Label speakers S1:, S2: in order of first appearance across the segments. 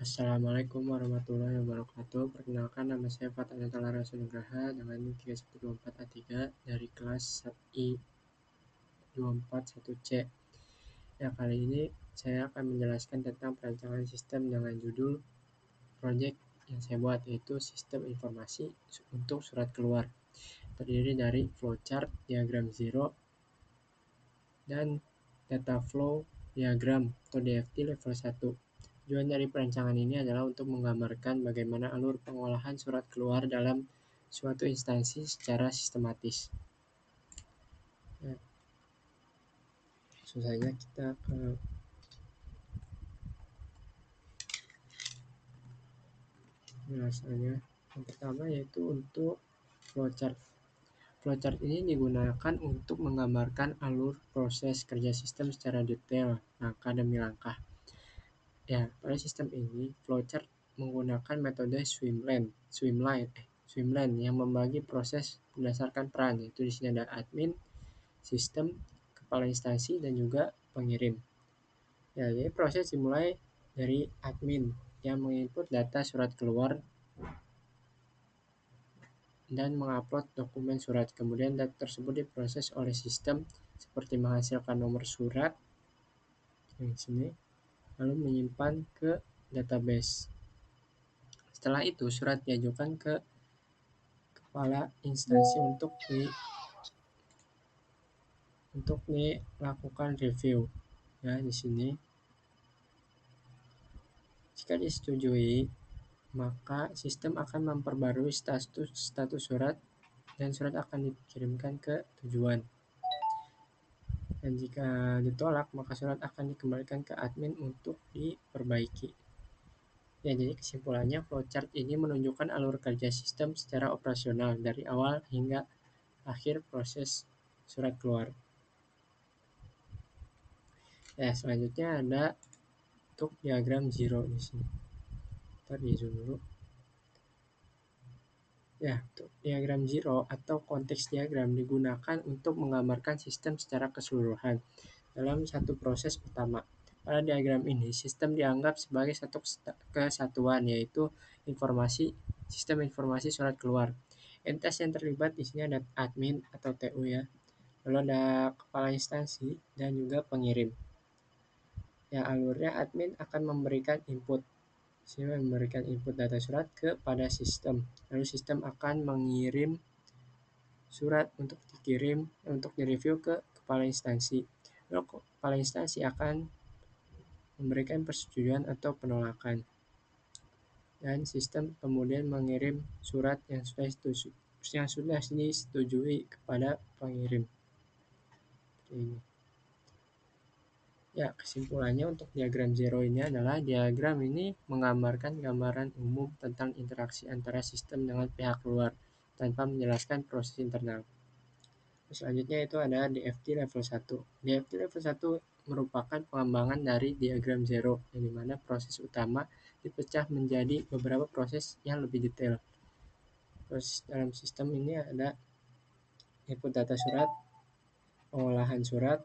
S1: Assalamualaikum warahmatullahi wabarakatuh. Perkenalkan, nama saya Fatana Talara Nugraha dengan NIM 3124A3 dari kelas I241C. Ya, kali ini saya akan menjelaskan tentang perancangan sistem dengan judul project yang saya buat, yaitu sistem informasi untuk surat keluar. Terdiri dari flowchart, diagram zero, dan data flow diagram atau DFT level 1. Tujuan dari perancangan ini adalah untuk menggambarkan bagaimana alur pengolahan surat keluar dalam suatu instansi secara sistematis. Ya, langsung saja kita ke penjelasannya. Yang pertama yaitu untuk flowchart. Flowchart ini digunakan untuk menggambarkan alur proses kerja sistem secara detail, langkah demi langkah. Ya, pada sistem ini, flowchart menggunakan metode swimline yang membagi proses berdasarkan peran, yaitu di sini ada admin, sistem, kepala instansi, dan juga pengirim. Ya, jadi proses dimulai dari admin yang menginput data surat keluar dan mengupload dokumen surat. Kemudian data tersebut diproses oleh sistem seperti menghasilkan nomor surat yang di sini, lalu menyimpan ke database. Setelah itu surat diajukan ke kepala instansi untuk dilakukan review. Ya, di sini jika disetujui, maka sistem akan memperbarui status surat dan surat akan dikirimkan ke tujuan. Dan jika ditolak, maka surat akan dikembalikan ke admin untuk diperbaiki. Ya, jadi kesimpulannya flowchart ini menunjukkan alur kerja sistem secara operasional dari awal hingga akhir proses surat keluar. Ya, selanjutnya ada untuk diagram zero di sini. Kita di zoom dulu. Ya, untuk diagram zero atau konteks diagram digunakan untuk menggambarkan sistem secara keseluruhan dalam satu proses utama. Pada diagram ini, sistem dianggap sebagai satu kesatuan, yaitu sistem informasi surat keluar. Entitas yang terlibat di sini ada admin atau TU ya, lalu ada kepala instansi dan juga pengirim. Ya, alurnya admin akan memberikan input data surat kepada sistem. Lalu sistem akan mengirim surat untuk direview ke kepala instansi. Lalu kepala instansi akan memberikan persetujuan atau penolakan. Dan sistem kemudian mengirim surat yang sudah disetujui kepada pengirim. Ini. Ya, kesimpulannya untuk diagram zero ini adalah diagram ini menggambarkan gambaran umum tentang interaksi antara sistem dengan pihak luar tanpa menjelaskan proses internal. Selanjutnya itu ada DFT level 1. DFT level 1 merupakan pengembangan dari diagram zero, yang dimana proses utama dipecah menjadi beberapa proses yang lebih detail. Proses dalam sistem ini ada input data surat, pengolahan surat,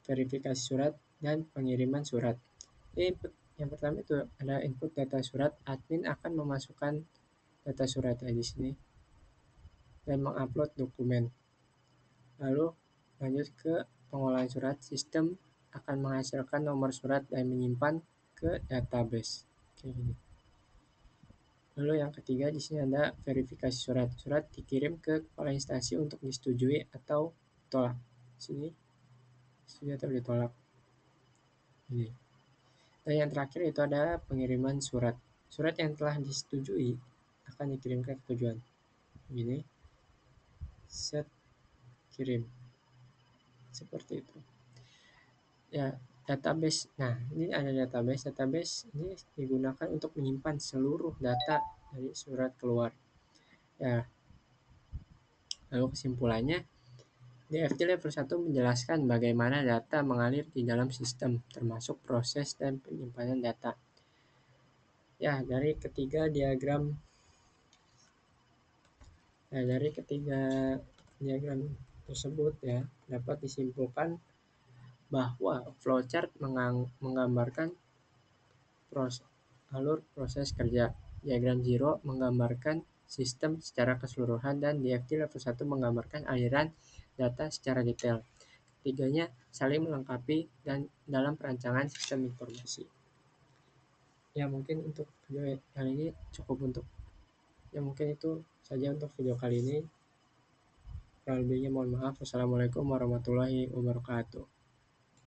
S1: verifikasi surat, dan pengiriman surat. Input yang pertama itu ada input data surat. Admin akan memasukkan data surat di sini dan mengupload dokumen. Lalu lanjut ke pengolahan surat. Sistem akan menghasilkan nomor surat dan menyimpan ke database. Kayak gini. Lalu yang ketiga di sini ada verifikasi surat. Surat dikirim ke kepala instansi untuk disetujui atau ditolak. Di sini setuju atau ditolak. Ini. Dan yang terakhir itu ada pengiriman surat. Surat yang telah disetujui akan dikirimkan ke tujuan. Ini set kirim. Seperti itu. Ya, database. Nah, ini ada database. Database ini digunakan untuk menyimpan seluruh data dari surat keluar. Ya. Lalu kesimpulannya, DFT level 1 menjelaskan bagaimana data mengalir di dalam sistem, termasuk proses dan penyimpanan data. Ya, dari ketiga diagram tersebut ya, dapat disimpulkan bahwa flowchart menggambarkan alur proses kerja. Diagram Zero menggambarkan sistem secara keseluruhan dan DFT level 1 menggambarkan aliran data secara detail. Ketiganya saling melengkapi dan dalam perancangan sistem informasi. Ya mungkin untuk video kali ini cukup untuk ya mungkin itu saja untuk video kali ini. Kurang lebihnya mohon maaf. Wassalamualaikum warahmatullahi wabarakatuh.